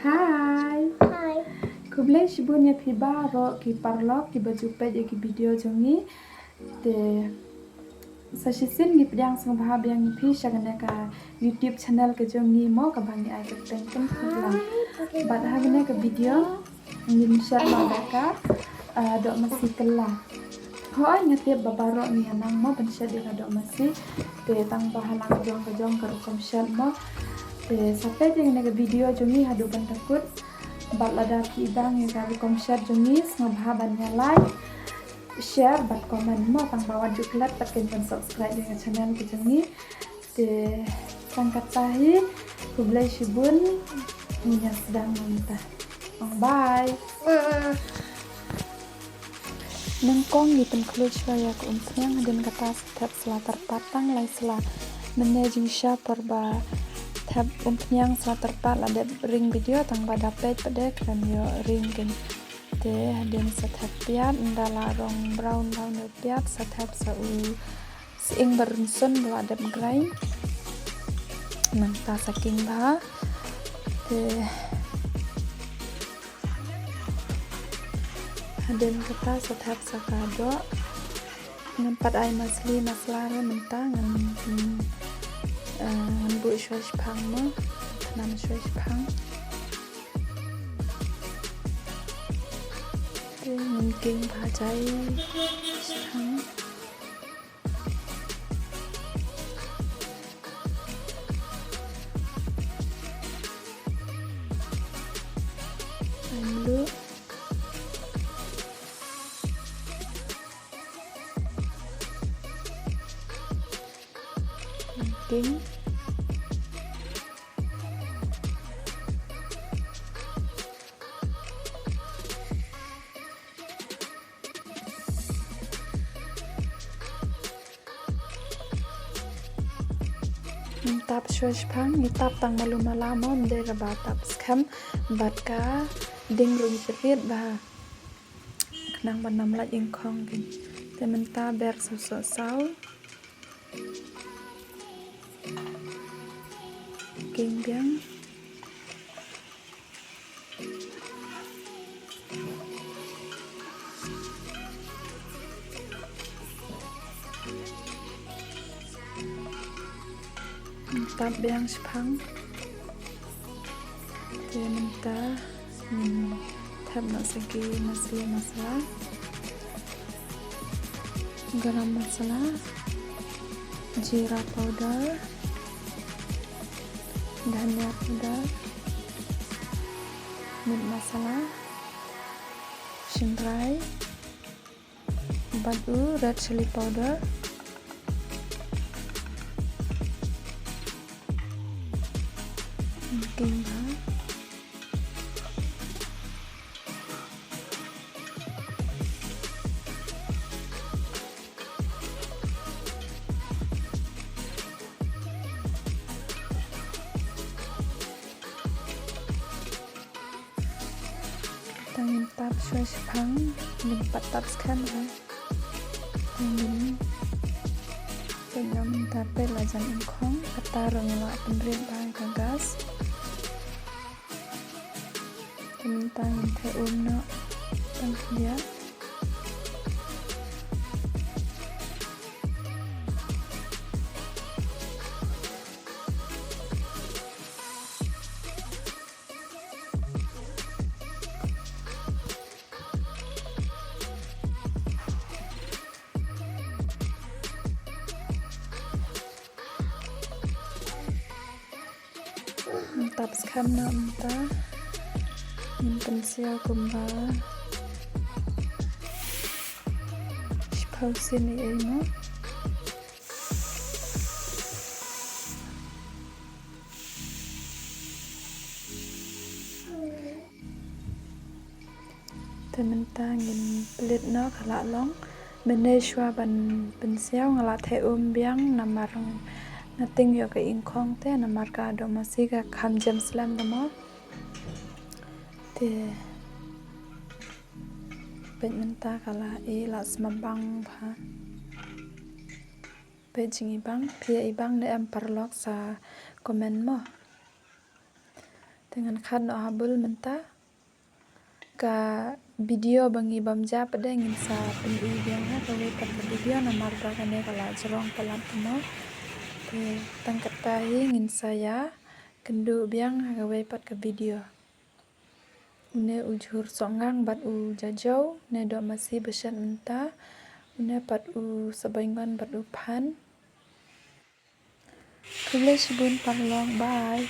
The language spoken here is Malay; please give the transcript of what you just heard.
Hai. Hai. Kublai shibunya piba ro ki parlok ki baju pet ki video jongi te sashisin gi pidang sang bahab yang pi shagane ka YouTube channel ke jongi mo ka bangi ai ka tengken khudlang bad hagane ka video ngin share ma daka do masih kella ho ngate babaro ni anang mo ban share ka do masih te tang bahalang jong ka kom share mo te sampai dengan video jongi hadu ban takut bat lada ki bang ya kami kom share jongi ngabhaban nya like share bat komen mo tang bawah juklat takin kan subscribe dengan channel ki jongi te sangkat tahi kublai shibun punya sedang mentah bye nengkong di penkluj ya ku unteng dan kata step selatar patang lai sela managing shopper ba tab unteng selatar pat lada ring video tang pada page pada kan yo ring kan te den satap piat ndala rong brown piat satap sa u seing berunsun do ada mgrai nang ta saking ba te dan kata satap sakado ngempat ai masli maslare mentang ngan bu shwash pang mo nam shwash pang mungkin bajai pang lu mungkin tap shwash pang tap tang malu malamo de rabatap skam batka ding rung perit ba kenang banam la ing khong kin te menta ber sau king biang tap biang spang te menta tab na segi masala garam masala jeera powder dhania powder meat masala shindrai badu red chili powder mungkin tangin tap shwash pang limpat tap skan ha tangin penyam tape lajan ingkong kata rongla penrin bang kagas tentang te umno tang dia tap skam na unta min pensil kumba spausin ni emo tementangin pelit no kala long beneshwa ban pensil ngala the biang namarong nating yo ka ingkong te namar ka do masih ka kham jam slam damo te ben menta kala e las mabang ba pejing ibang pia ibang ne am parlok sa komen mo dengan khan no habul mentah ka video bangi bamja pada ngin sa penui biang ha kawe pat ka video na marda kane kala jerong palam temo te tangkat tahi ngin saya kendu biang ha kawe pat ka video une ujur songang bat u jajau ne do masih besan mentah une pat u sabaingan bat u phan kule shibun parlong bye.